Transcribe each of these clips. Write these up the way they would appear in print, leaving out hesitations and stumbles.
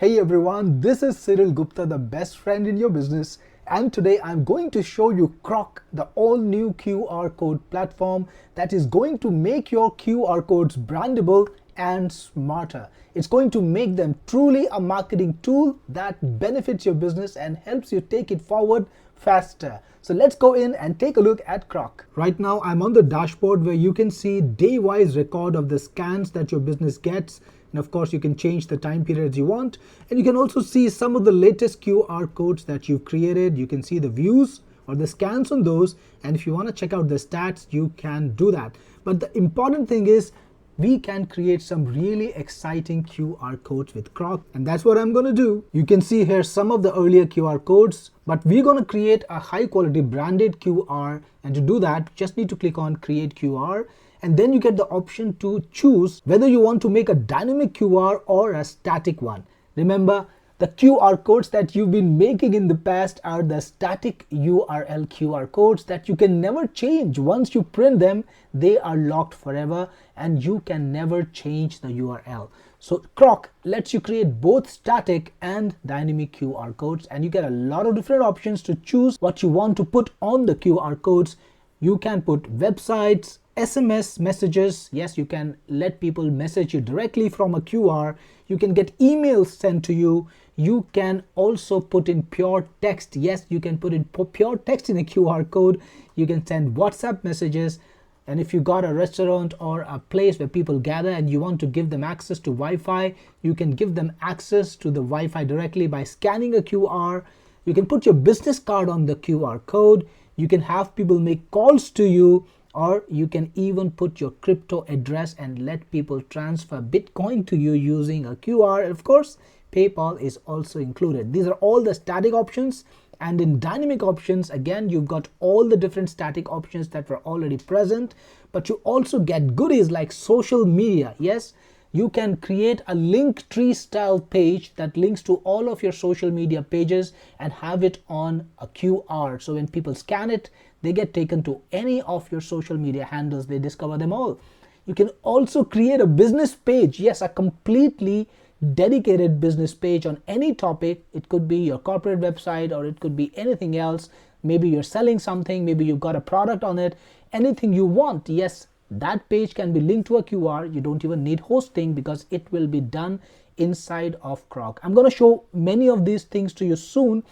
Hey everyone, this is Cyril Gupta, the best friend in your business, and today I'm going to show you Qroq, the all-new QR code platform that is going to make your QR codes brandable and smarter. It's going to make them truly a marketing tool that benefits your business and helps you take it forward faster. So let's go in and take a look at Qroq. Right now I'm on the dashboard where you can see day-wise record of the scans that your business gets. And of course, you can change the time periods you want. And you can also see some of the latest QR codes that you've created. You can see the views or the scans on those. And if you want to check out the stats, you can do that. But the important thing is we can create some really exciting QR codes with Qroq. And that's what I'm going to do. You can see here some of the earlier QR codes, but we're going to create a high quality branded QR. And to do that, you just need to click on Create QR. And then you get the option to choose whether you want to make a dynamic QR or a static one. Remember, the QR codes that you've been making in the past are the static URL QR codes that you can never change. Once you print them, they are locked forever and you can never change the URL. So Qroq lets you create both static and dynamic QR codes, and you get a lot of different options to choose what you want to put on the QR codes. You can put websites, SMS messages. Yes, you can let people message you directly from a QR. You can get emails sent to you. You can also put in pure text. Yes, you can put in pure text in a QR code. You can send WhatsApp messages. And if you got a restaurant or a place where people gather and you want to give them access to Wi-Fi, you can give them access to the Wi-Fi directly by scanning a QR. You can put your business card on the QR code. You can have people make calls to you, or you can even put your crypto address and let people transfer Bitcoin to you using a QR. And of course, PayPal is also included. These are all the static options. And in dynamic options, again, you've got all the different static options that were already present, but you also get goodies like social media. Yes, you can create a link tree style page that links to all of your social media pages and have it on a QR. So when people scan it, they get taken to any of your social media handles. They discover them all. You can also create a business page. Yes, a completely dedicated business page on any topic. It could be your corporate website or it could be anything else. Maybe you're selling something, maybe you've got a product on it, anything you want. Yes, that page can be linked to a QR. You don't even need hosting because it will be done inside of Qroq. I'm going to show many of these things to you soon.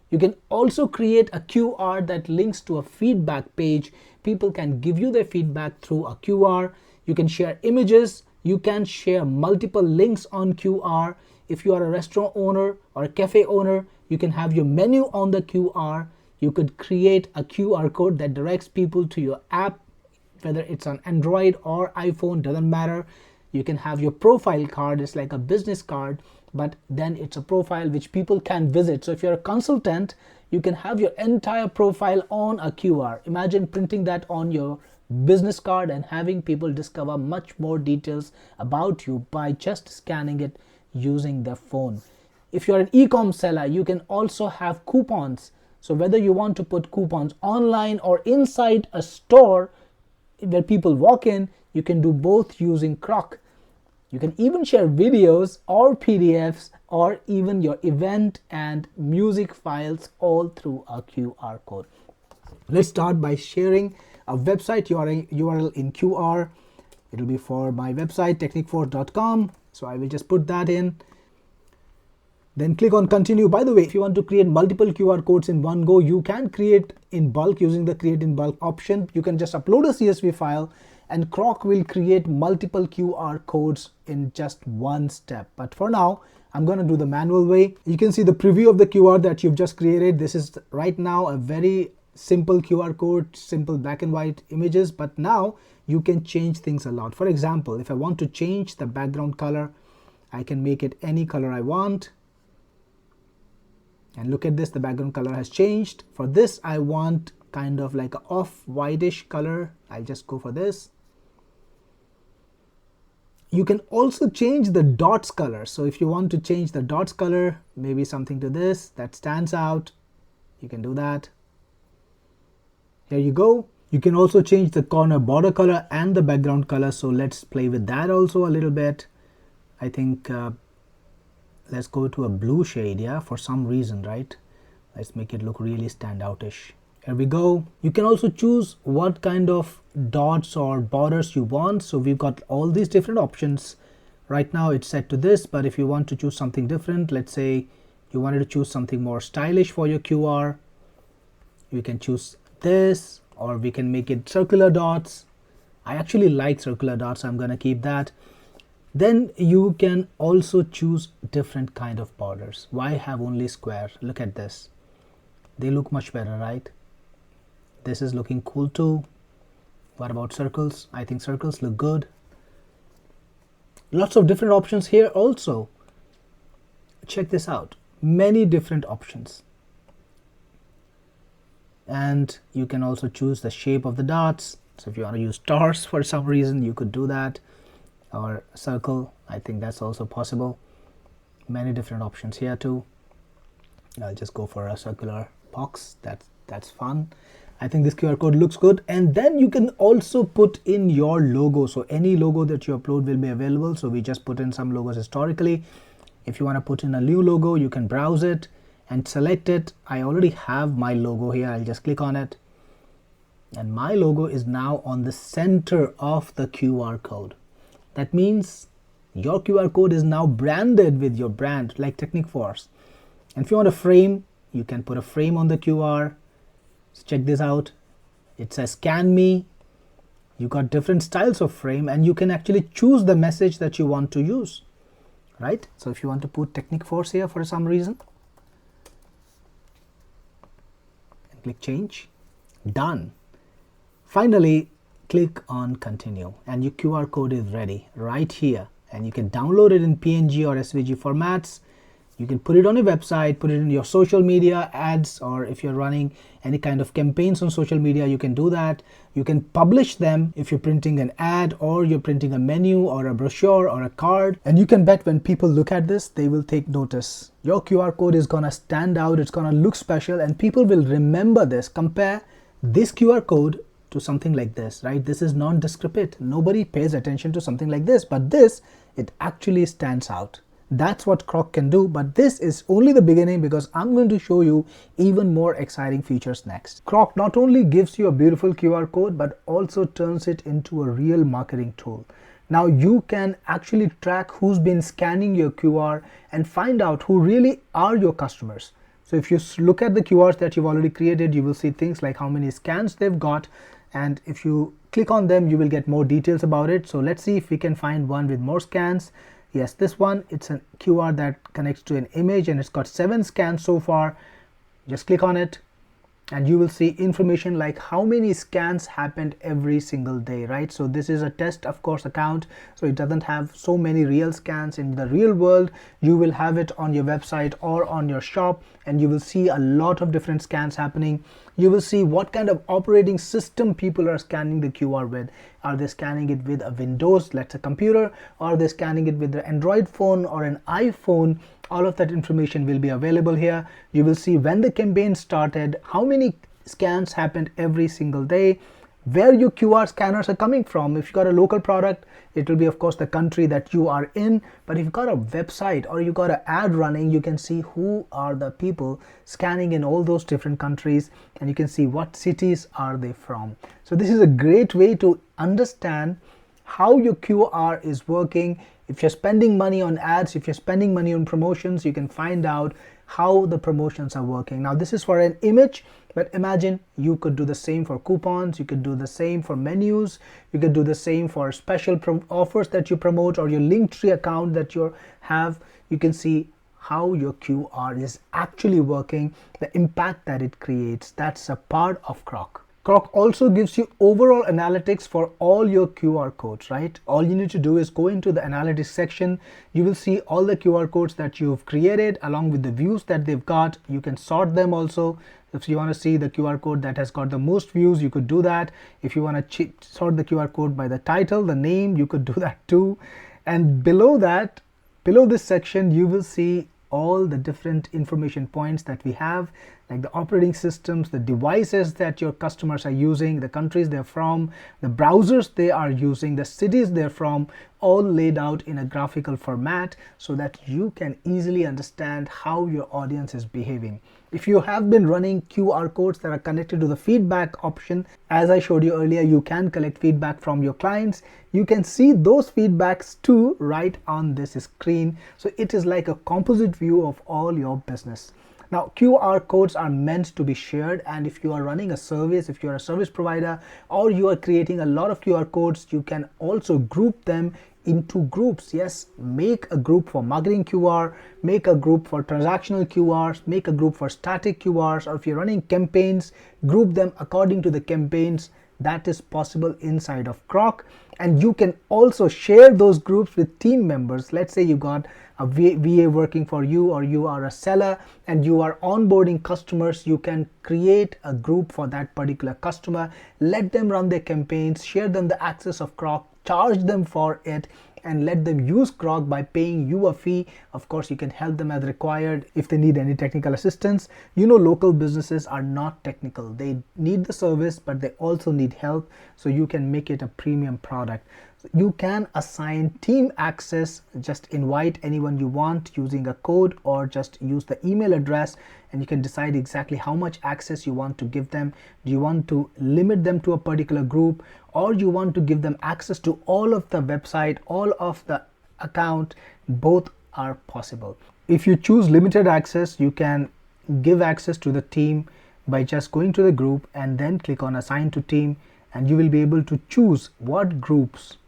You can also create a QR that links to a feedback page. People can give you their feedback through a QR. You can share images. You can share multiple links on QR. If you are a restaurant owner or a cafe owner, you can have your menu on the QR. You could create a QR code that directs people to your app, whether it's on Android or iPhone, doesn't matter. You can have your profile card. It's like a business card, but then it's a profile which people can visit. So if you're a consultant, you can have your entire profile on a QR. Imagine printing that on your business card and having people discover much more details about you by just scanning it using their phone. If you're an e-com seller, you can also have coupons. So whether you want to put coupons online or inside a store where people walk in, you can do both using Qroq. You can even share videos or PDFs or even your event and music files all through a QR code. Let's start by sharing a website URL in QR. It'll be for my website, techniqueforce.com. So I will just put that in. Then click on continue. By the way, if you want to create multiple QR codes in one go, you can create in bulk using the create in bulk option. You can just upload a CSV file and Qroq will create multiple QR codes in just one step. But for now, I'm going to do the manual way. You can see the preview of the QR that you've just created. This is right now a very simple QR code, simple black and white images, but now you can change things a lot. For example, if I want to change the background color, I can make it any color I want. And look at this, the background color has changed. For this, I want kind of like an off-whitish color. I'll just go for this. You can also change the dots color. So if you want to change the dots color, maybe something to this that stands out, you can do that. Here you go. You can also change the corner border color and the background color. So let's play with that also a little bit. I think let's go to a blue shade, yeah, for some reason, right? Let's make it look really standoutish. Here we go. You can also choose what kind of dots or borders you want. So we've got all these different options. Right now it's set to this, but if you want to choose something different, let's say you wanted to choose something more stylish for your QR, you can choose this, or we can make it circular dots. I actually like circular dots, so I'm going to keep that. Then you can also choose different kind of borders. Why have only square? Look at this. They look much better, right? This is looking cool too. What about circles? I think circles look good. Lots of different options here also. Check this out. Many different options. And you can also choose the shape of the dots. So if you want to use stars for some reason, you could do that. Or a circle, I think that's also possible. Many different options here too. I'll just go for a circular box. That's fun. I think this QR code looks good. And then you can also put in your logo. So any logo that you upload will be available. So we just put in some logos historically. If you want to put in a new logo, you can browse it and select it. I already have my logo here. I'll just click on it. And my logo is now on the center of the QR code. That means your QR code is now branded with your brand, like Technic Force. And if you want a frame, you can put a frame on the QR. So check this out. It says scan me. You got different styles of frame, and you can actually choose the message that you want to use, right? So if you want to put Technic Force here for some reason, and click change, done. Finally, click on continue and your QR code is ready right here, and you can download it in PNG or SVG formats. You can put it on your website, put it in your social media ads, or if you're running any kind of campaigns on social media, you can do that. You can publish them if you're printing an ad, or you're printing a menu or a brochure or a card. And you can bet when people look at this, they will take notice. Your QR code is gonna stand out, it's gonna look special, and people will remember this. Compare this QR code to something like this, right? This is nondescript. Nobody pays attention to something like this, but this, it actually stands out. That's what Qroq can do, but this is only the beginning, because I'm going to show you even more exciting features next. Qroq not only gives you a beautiful QR code, but also turns it into a real marketing tool. Now you can actually track who's been scanning your QR and find out who really are your customers. So if you look at the QRs that you've already created, you will see things like how many scans they've got. And if you click on them, you will get more details about it. So let's see if we can find one with more scans. Yes, this one, it's a QR that connects to an image, and it's got 7 scans so far. Just click on it and you will see information like how many scans happened every single day, right? So this is a test, of course, account, so it doesn't have so many real scans. In the real world, you will have it on your website or on your shop, and you will see a lot of different scans happening. You will see what kind of operating system people are scanning the QR with. Are they scanning it with a Windows, let's say computer, or are they scanning it with the Android phone or an iPhone? All of that information will be available here. You will see when the campaign started, how many scans happened every single day, where your QR scanners are coming from. If you got a local product, it will be, of course, the country that you are in. But if you've got a website or you got an ad running, you can see who are the people scanning in all those different countries, and you can see what cities are they from. So this is a great way to understand how your QR is working. If you're spending money on ads, if you're spending money on promotions, you can find out how the promotions are working. Now this is for an image, but imagine you could do the same for coupons, you could do the same for menus, you could do the same for special offers that you promote, or your Linktree account that you have. You can see how your QR is actually working, the impact that it creates. That's a part of Qroq. Qroq also gives you overall analytics for all your QR codes, right? All you need to do is go into the analytics section. You will see all the QR codes that you've created along with the views that they've got. You can sort them also. If you want to see the QR code that has got the most views, you could do that. If you want to sort the QR code by the title, the name, you could do that too. And below that, below this section, you will see all the different information points that we have. like the operating systems, the devices that your customers are using, the countries they're from, the browsers they are using, the cities they're from, all laid out in a graphical format so that you can easily understand how your audience is behaving. If you have been running QR codes that are connected to the feedback option, as I showed you earlier, you can collect feedback from your clients. You can see those feedbacks too right on this screen. So it is like a composite view of all your business. Now, QR codes are meant to be shared, and if you are running a service, if you are a service provider, or you are creating a lot of QR codes, you can also group them into groups. Yes, make a group for marketing QR, make a group for transactional QRs, make a group for static QRs, or if you're running campaigns, group them according to the campaigns. That is possible inside of Qroq. And you can also share those groups with team members. Let's say you got a VA working for you, or you are a seller and you are onboarding customers. You can create a group for that particular customer, let them run their campaigns, share them the access of Qroq, charge them for it, and let them use Qroq by paying you a fee. Of course, you can help them as required if they need any technical assistance. You know, local businesses are not technical. They need the service, but they also need help. So you can make it a premium product. You can assign team access, just invite anyone you want using a code, or just use the email address, and you can decide exactly how much access you want to give them. Do you want to limit them to a particular group, or you want to give them access to all of the website, all of the account? Both are possible. If you choose limited access, you can give access to the team by just going to the group and then click on assign to team, and you will be able to choose what groups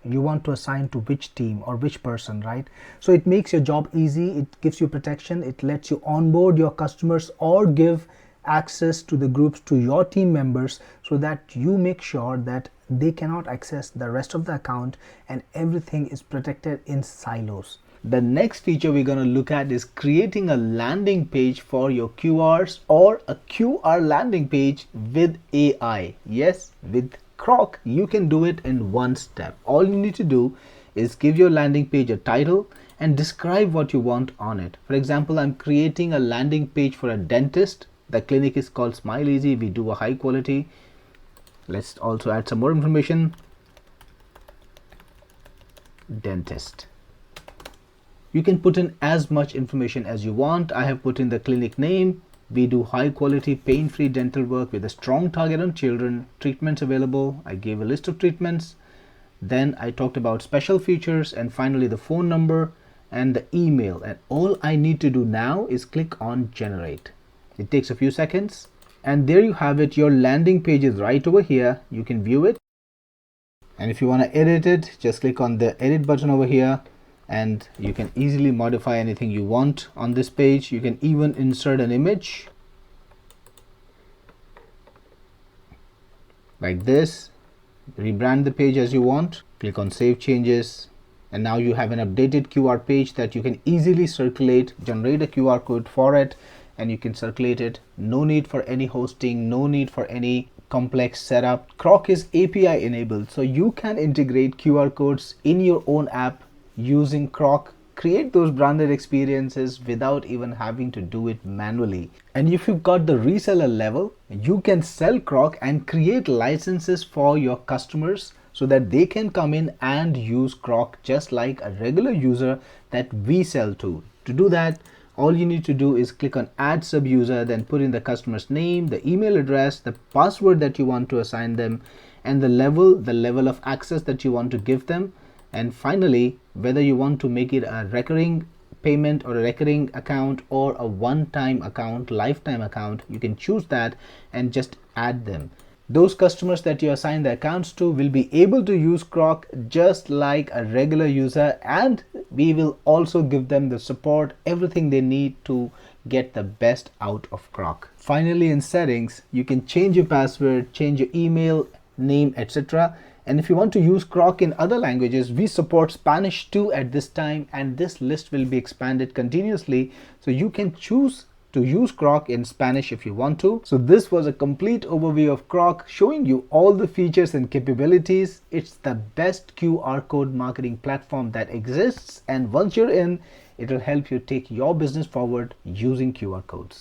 you want to assign to which team or which person, right? So it makes your job easy, it gives you protection, it lets you onboard your customers or give access to the groups to your team members, so that you make sure that they cannot access the rest of the account and everything is protected in silos. The next feature we're going to look at is creating a landing page for your QRs, or a QR landing page with AI. Yes, with Qroq, you can do it in one step. All you need to do is give your landing page a title and describe what you want on it. For example, I'm creating a landing page for a dentist. The clinic is called Smile Easy. We do a high quality. Let's also add some more information. Dentist. You can put in as much information as you want. I have put in the clinic name. We do high quality pain-free dental work with a strong target on children. Treatments available. I gave a list of treatments. Then I talked about special features, and finally the phone number and the email. And all I need to do now is click on generate. It takes a few seconds, and there you have it. Your landing page is right over here. You can view it. And if you want to edit it, just click on the edit button over here, and you can easily modify anything you want on this page. You can even insert an image like this, rebrand the page as you want, click on save changes, and now you have an updated QR page that you can easily circulate. Generate a QR code for it and you can circulate it. No need for any hosting, no need for any complex setup. Qroq is API enabled, so you can integrate QR codes in your own app using Qroq. Create those branded experiences without even having to do it manually. And if you've got the reseller level, you can sell Qroq and create licenses for your customers so that they can come in and use Qroq just like a regular user that we sell to. To do that, all you need to do is click on add sub user, then put in the customer's name, the email address, the password that you want to assign them, and the level of access that you want to give them. And finally, whether you want to make it a recurring payment or a recurring account or a one-time account, lifetime account, you can choose that and just add them. Those customers that you assign the accounts to will be able to use Qroq just like a regular user, and we will also give them the support, everything they need to get the best out of Qroq. Finally, in settings, you can change your password, change your email, name, etc. And if you want to use Qroq in other languages, we support Spanish too at this time, and this list will be expanded continuously. So you can choose to use Qroq in Spanish if you want to. So this was a complete overview of Qroq, showing you all the features and capabilities. It's the best QR code marketing platform that exists. And once you're in, it will help you take your business forward using QR codes.